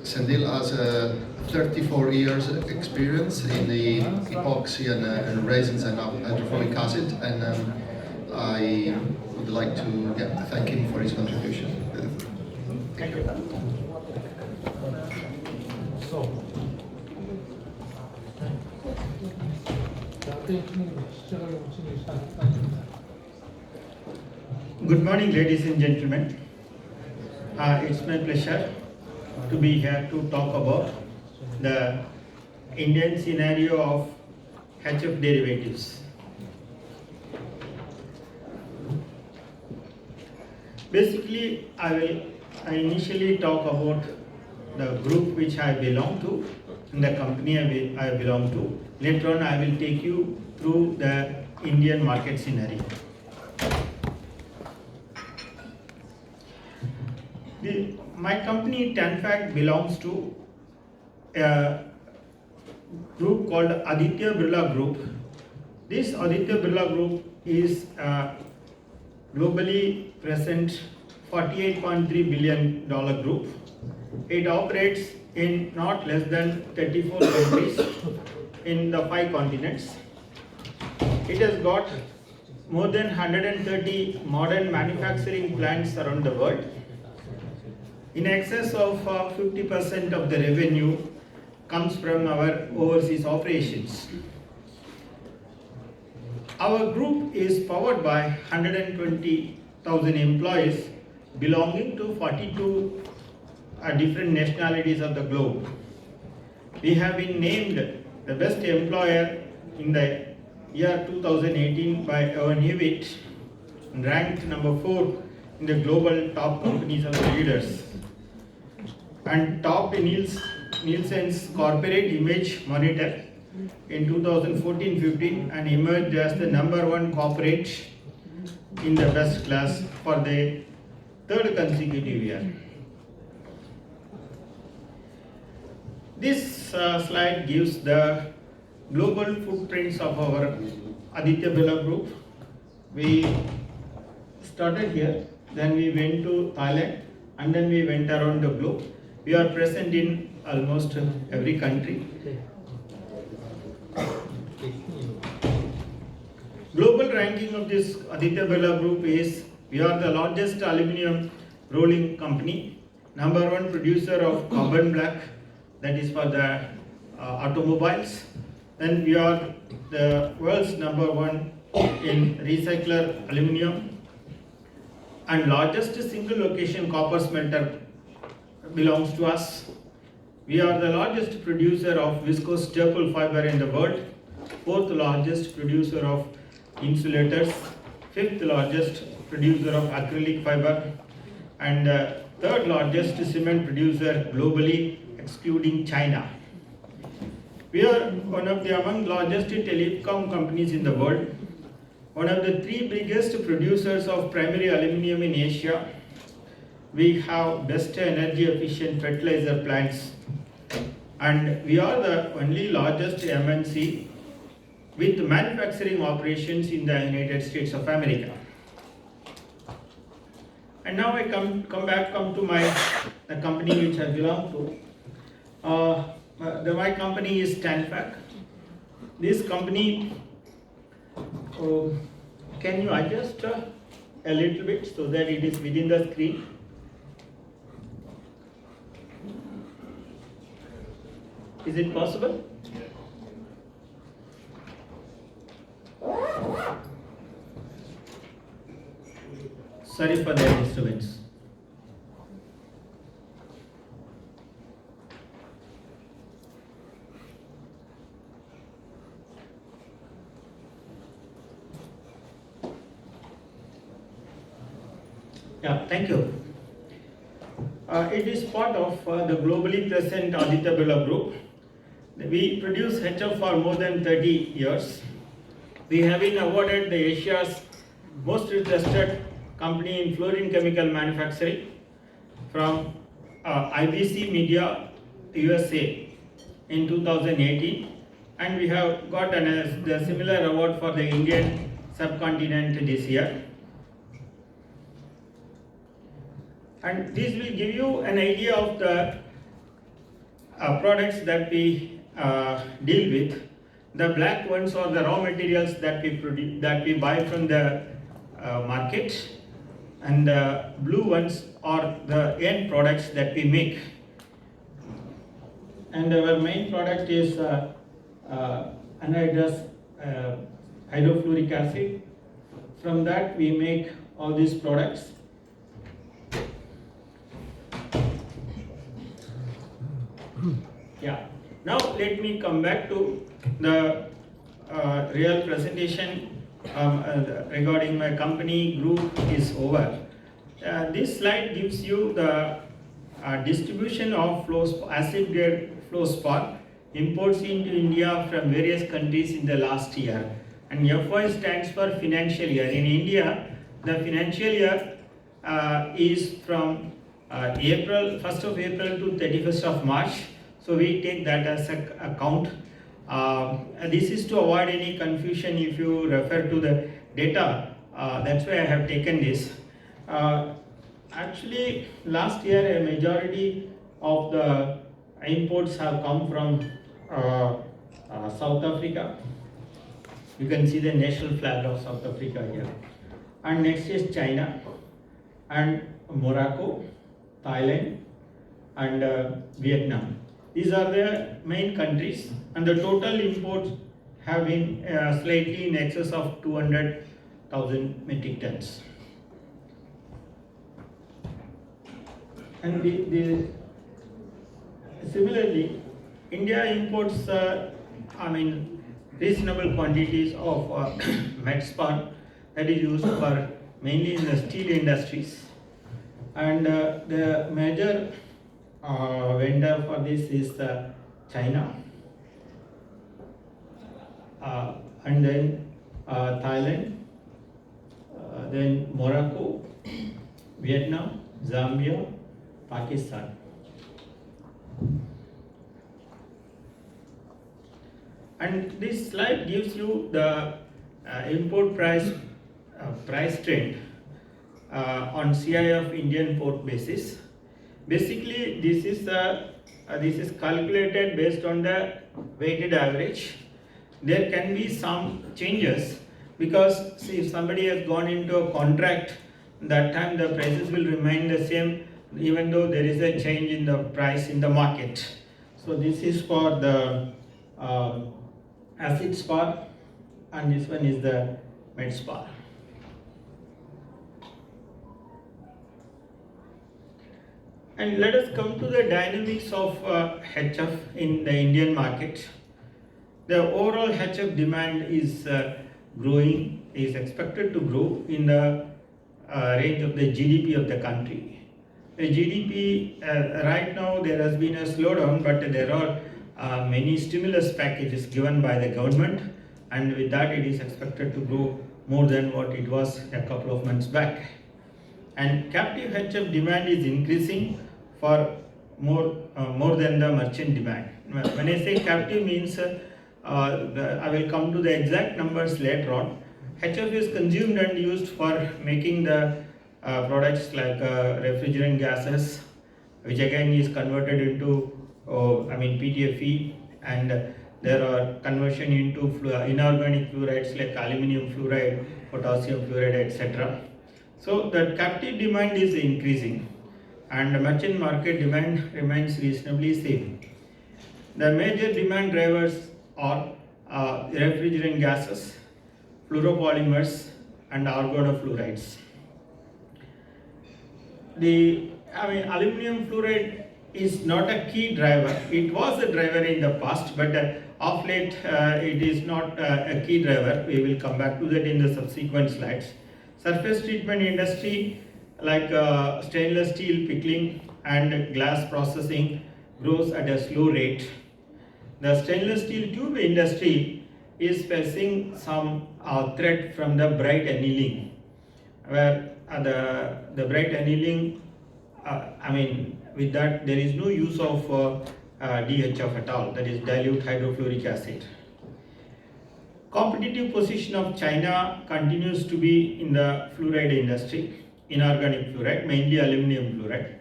Sendhil has 34 years experience in the epoxy and resins and hydrofluoric acid, and I would like to thank him for his contribution. Thank you. Good morning, ladies and gentlemen. It's my pleasure to be here to talk about the Indian scenario of HF derivatives. Basically, I initially talk about the group which I belong to and the company I belong to. Later on, I will take you through the Indian market scenario. My company Tanfac belongs to a group called Aditya Birla Group. This Aditya Birla Group is globally present $48.3 billion group. It operates in not less than 34 countries in the 5 continents. It has got more than 130 modern manufacturing plants around the world. In excess of 50% of the revenue comes from our overseas operations. Our group is powered by 120,000 employees belonging to 42 different nationalities of the globe. We have been named the best employer in the year 2018 by Evan Hewitt and ranked number 4 in the global top companies of the leaders, and topped Nielsen's Corporate Image Monitor in 2014-15 and emerged as the number 1 corporate in the best class for the 3rd consecutive year. This slide gives the global footprints of our Aditya Birla Group. We started here, then we went to Thailand, and then we went around the globe. We are present in almost every country. Global ranking of this Aditya Birla Group is we are the largest aluminum rolling company, number 1 producer of carbon black, that is for the automobiles. Then we are the world's number 1 in recycler aluminum and largest single location copper smelter belongs to us. We are the largest producer of viscose staple fiber in the world, 4th largest producer of insulators, 5th largest producer of acrylic fiber, and 3rd largest cement producer globally excluding China. We are one of the among largest telecom companies in the world, one of the 3 biggest producers of primary aluminum in Asia. We have best energy efficient fertilizer plants, and we are the only largest MNC with manufacturing operations in the United States of America. And now I come to the company which I belong to. My company is Tanfac. This company, can you adjust a little bit so that it is within the screen? Is it possible? Sorry for the disturbance. Yeah, thank you. It is part of the globally present Aditya Birla Group. We produce HF for more than 30 years. We have been awarded the Asia's most trusted company in fluorine chemical manufacturing from IBC Media USA in 2018, and we have got the similar award for the Indian subcontinent this year. And this will give you an idea of the products that we deal with. The black ones are the raw materials that we buy from the market, and the blue ones are the end products that we make. And our main product is anhydrous hydrofluoric acid. From that we make all these products. Yeah. Now let me come back to the real presentation regarding my company group is over. This slide gives you the distribution of acid grade Fluorspar imports into India from various countries in the last year. And FY stands for financial year. In India, the financial year is from April 1st of April to 31st of March. So we take that as a count. This is to avoid any confusion if you refer to the data. That's why I have taken this. Actually, last year a majority of the imports have come from South Africa. You can see the national flag of South Africa here. And next is China and Morocco, Thailand and Vietnam. These are the main countries, and the total imports have been slightly in excess of 200,000 metric tons. And similarly, India imports reasonable quantities of Medspar that is used for mainly in the steel industries, and the major vendor for this is China, and then Thailand, then Morocco, Vietnam, Zambia, Pakistan. And this slide gives you the import price trend on CIF Indian port basis. Basically, this is calculated based on the weighted average. There can be some changes because see, if somebody has gone into a contract, that time the prices will remain the same even though there is a change in the price in the market. So this is for the acid spar, and this one is the med spar. And let us come to the dynamics of HF in the Indian market. The overall HF demand is growing, is expected to grow in the range of the GDP of the country. The GDP right now there has been a slowdown, but there are many stimulus packages given by the government, and with that it is expected to grow more than what it was a couple of months back. And captive HF demand is increasing for more than the merchant demand. When I say captive means I will come to the exact numbers later on. HF is consumed and used for making the products like refrigerant gases, which again is converted into PTFE, and there are conversion into inorganic fluorides like aluminum fluoride, potassium fluoride, etc. So the captive demand is increasing and the merchant market demand remains reasonably same. The major demand drivers are refrigerant gases, fluoropolymers and organofluorides. Aluminum fluoride is not a key driver. It was a driver in the past, but of late it is not a key driver. We will come back to that in the subsequent slides. Surface treatment industry like stainless steel pickling and glass processing grows at a slow rate. The stainless steel tube industry is facing some threat from the bright annealing, where the bright annealing, with that there is no use of DHF at all, that is dilute hydrofluoric acid. Competitive position of China continues to be in the fluoride industry, inorganic fluoride, mainly aluminum fluoride.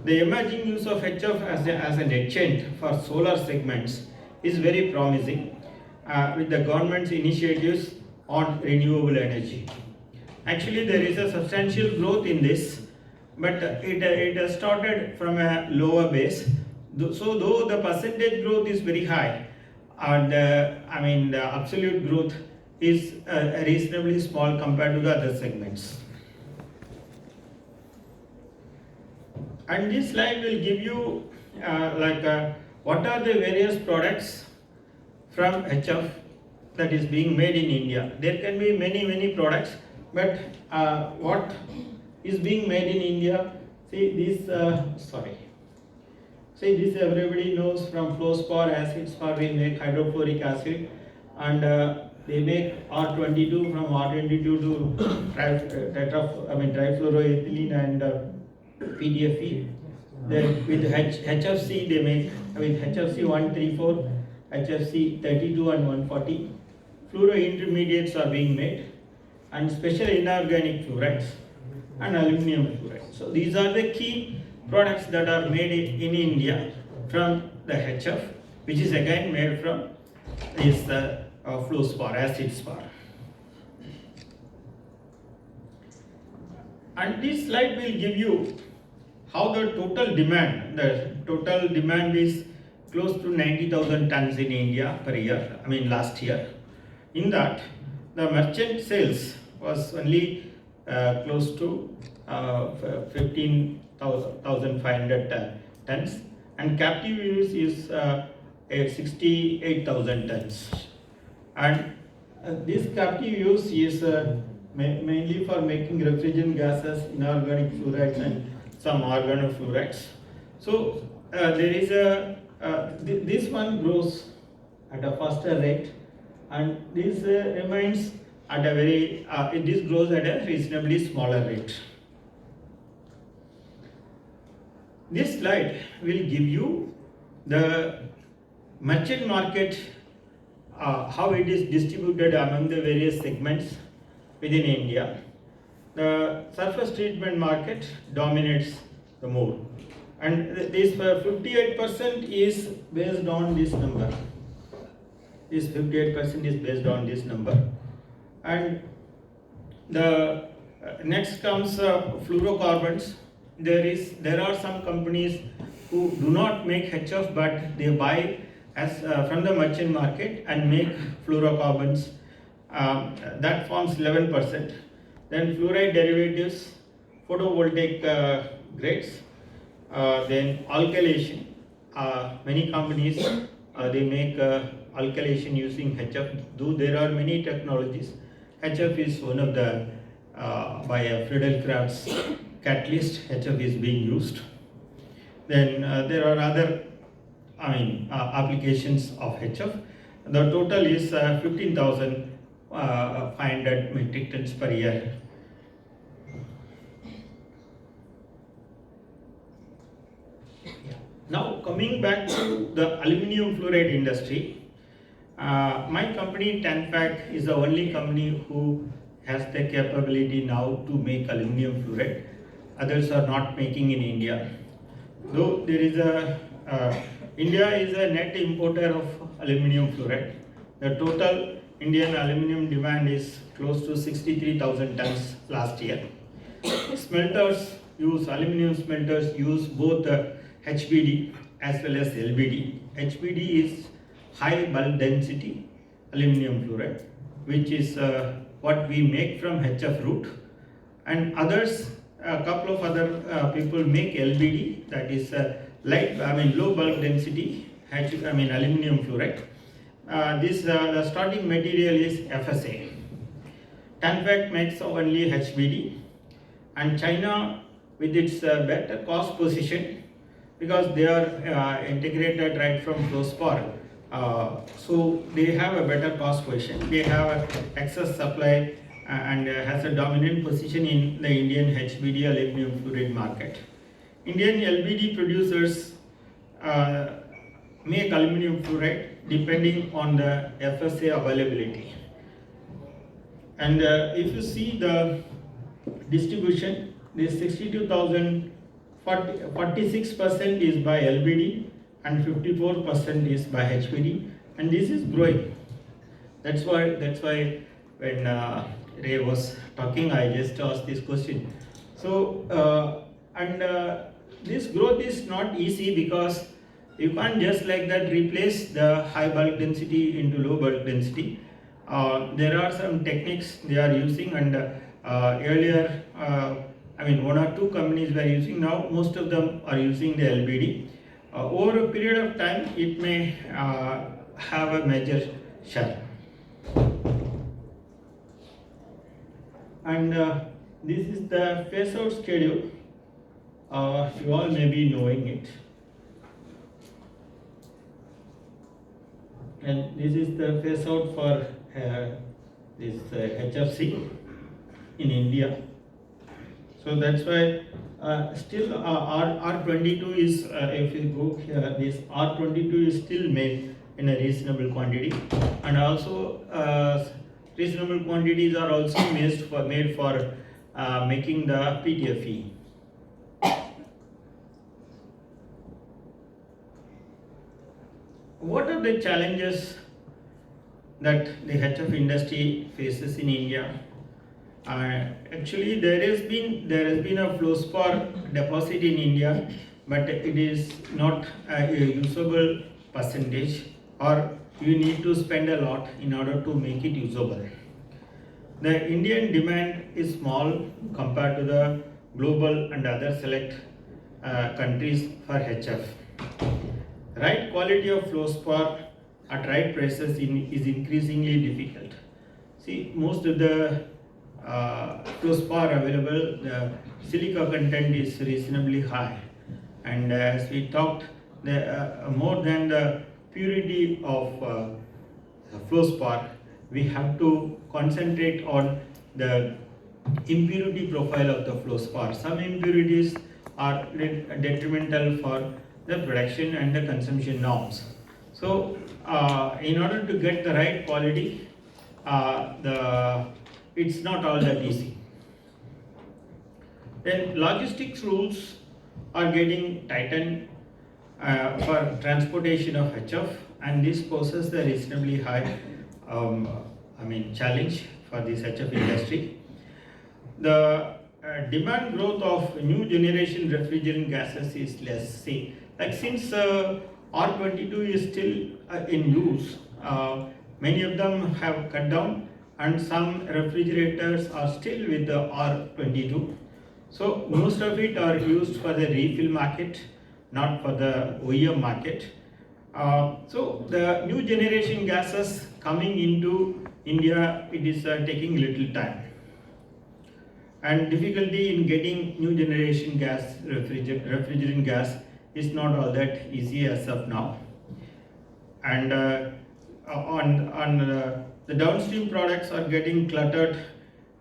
The emerging use of HF as an etchant for solar segments is very promising with the government's initiatives on renewable energy. Actually, there is a substantial growth in this, but it has started from a lower base. So, though the percentage growth is very high, and the absolute growth is reasonably small compared to the other segments. And this slide will give you what are the various products from HF that is being made in India. There can be many products, but what is being made in India? See this. See this. Everybody knows from Fluorspar acid spar we make hydrofluoric acid, and they make R22 from R22 to trifluoroethylene and PDFE. Then with HFC they make with HFC 134, HFC 32 and 140. Fluoro intermediates are being made, and special inorganic fluorides and aluminum fluoride. So these are the key products that are made in India from the HF, which is again made from this Fluorspar acid spar. And this slide will give you how the total demand is close to 90,000 tons in India per year, last year. In that, the merchant sales was only close to 15,500 tons, and captive use is 68,000 tons. And this captive use is mainly for making refrigerant gases, inorganic fluorides, and some organofluorides. So there is this one grows at a faster rate, and this remains at a very this grows at a reasonably smaller rate. This slide will give you the merchant market, how it is distributed among the various segments within India. The surface treatment market dominates the more, and this 58% is based on this number. This 58% is based on this number, and the next comes fluorocarbons. There are some companies who do not make HF, but they buy as from the merchant market and make fluorocarbons. That forms 11%. Then fluoride derivatives, photovoltaic grades, then alkylation. Many companies they make alkylation using HF. Though there are many technologies, HF is one of the by Friedel-Crafts catalyst. HF is being used. Then there are other applications of HF. The total is 15,500 metric tons per year. Now coming back to the aluminum fluoride industry, my company Tanfac is the only company who has the capability now to make aluminum fluoride. Others are not making in India. Though there is India is a net importer of aluminum fluoride. The total Indian aluminum demand is close to 63,000 tons last year. Aluminum smelters use both HBD as well as LBD. HBD is high bulk density aluminum fluoride, which is what we make from HF root, and others, a couple of other people make LBD, that is low bulk density aluminum fluoride. The starting material is FSA. Tanfac makes only HBD, and China, with its better cost position, because they are integrated right from Fluorspar, so they have a better cost position. They have excess supply and has a dominant position in the Indian HBD aluminum fluoride market. Indian LBD producers make aluminum fluoride depending on the FSA availability. And if you see the distribution, this 62,500 46% is by LBD and 54% is by HBD, and this is growing. That's why when Ray was talking, I just asked this question. So this growth is not easy because you can't just like that replace the high bulk density into low bulk density. There are some techniques they are using, and earlier, one or two companies were using. Now most of them are using the LBD. Over a period of time, it may have a major share. And this is the phase out schedule. You all may be knowing it. And this is the phase out for this HFC in India. So that's why still R22 is, if you go here, this R22 is still made in a reasonable quantity, and also reasonable quantities are also made for making the PTFE. What are the challenges that the HF industry faces in India? Actually, there has been a Fluorspar deposit in India, but it is not a usable percentage, or you need to spend a lot in order to make it usable. The Indian demand is small compared to the global and other select countries for HF. Right quality of Fluorspar at right prices is increasingly difficult. See, most of the Fluorspar available, the silica content is reasonably high, and as we talked, more than the purity of Fluorspar, we have to concentrate on the impurity profile of the Fluorspar. Some impurities are detrimental for the production and the consumption norms. So, in order to get the right quality, it's not all that easy. Then logistics rules are getting tightened for transportation of HF, and this poses a reasonably high challenge for this HF industry. The demand growth of new generation refrigerant gases is less. See, like since R22 is still in use, many of them have cut down, and some refrigerators are still with the R22. So most of it are used for the refill market, not for the OEM market. So the new generation gases coming into India, it is taking little time, and difficulty in getting new generation gas, refrigerant gas, is not all that easy as of now. And the downstream products are getting cluttered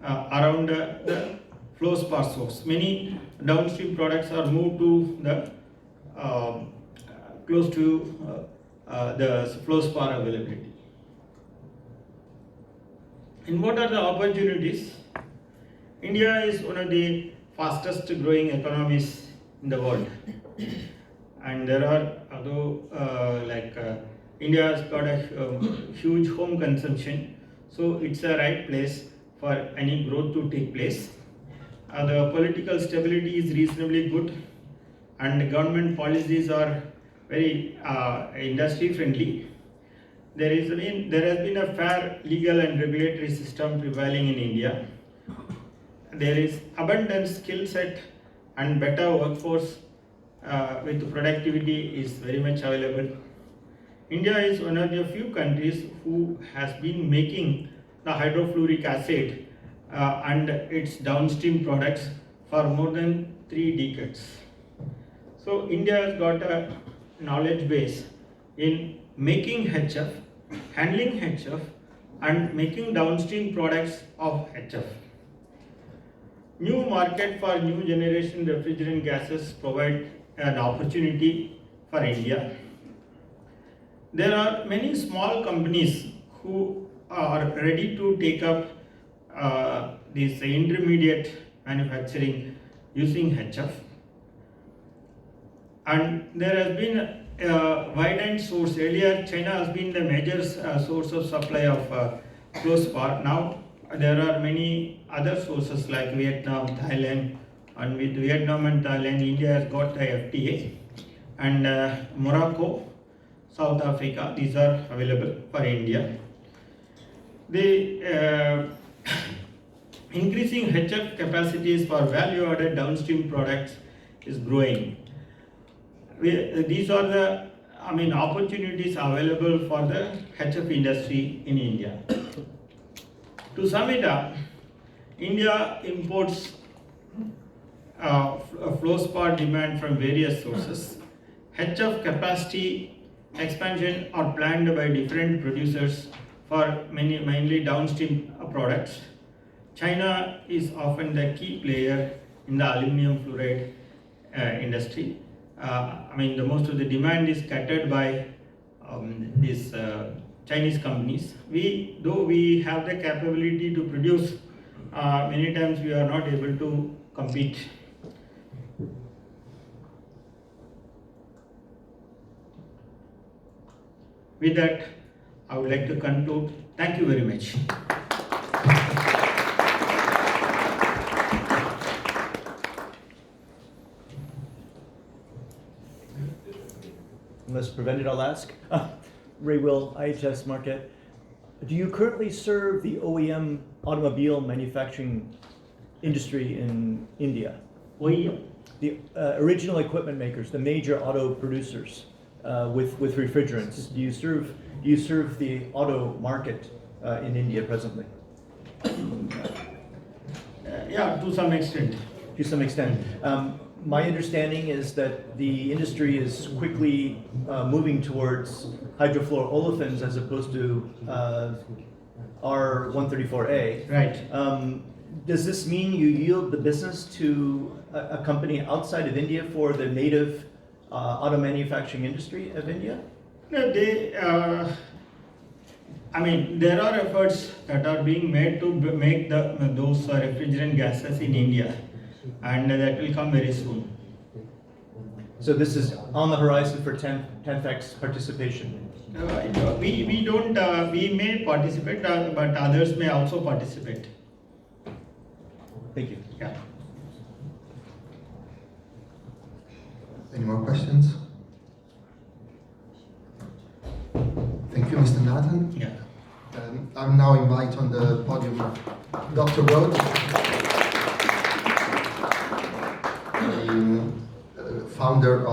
around the Fluorspar source. Many downstream products are moved to the close to the Fluorspar availability. And what are the opportunities? India is one of the fastest growing economies in the world, and there are, although India has got a huge home consumption, so it's a right place for any growth to take place. The political stability is reasonably good, and government policies are very industry friendly. There has been a fair legal and regulatory system prevailing in India. There is abundant skill set and better workforce with productivity is very much available. India is one of the few countries who has been making the hydrofluoric acid and its downstream products for more than 3 decades. So India has got a knowledge base in making HF, handling HF, and making downstream products of HF. New market for new generation refrigerant gases provide an opportunity for India. There are many small companies who are ready to take up this intermediate manufacturing using HF. And there has been a widened source. Earlier, China has been the major source of supply of Fluorspar. Now there are many other sources like Vietnam, Thailand, and with Vietnam and Thailand, India has got the FTA, and Morocco, South Africa. These are available for India. The increasing HF capacities for value-added downstream products is growing. These are the opportunities available for the HF industry in India. To sum it up, India imports Fluorspar demand from various sources. HF capacity expansion are planned by different producers for mainly downstream products. China is often the key player in the aluminum fluoride industry. The most of the demand is catered by these Chinese companies. Though we have the capability to produce, many times we are not able to compete. With that, I would like to conclude. Thank you very much. Unless prevented, I'll ask. Ray Will, IHS Market. Do you currently serve the OEM automobile manufacturing industry in India? OEM? The original equipment makers, the major auto producers with refrigerants. Do you serve the auto market in India presently? Yeah, to some extent. To some extent. My understanding is that the industry is quickly moving towards hydrofluoroolefins as opposed to R134A. Right. Does this mean you yield the business to a company outside of India for the native auto manufacturing industry of India? No, there are efforts that are being made to make those refrigerant gases in India, and that will come very soon. So this is on the horizon for Tenfec's participation? We don't. We may participate, but others may also participate. Thank you. Yeah. Any more questions? Thank you, Mr. Nathan. Yeah. I'm now invite on the podium Dr. Rhodes, the founder of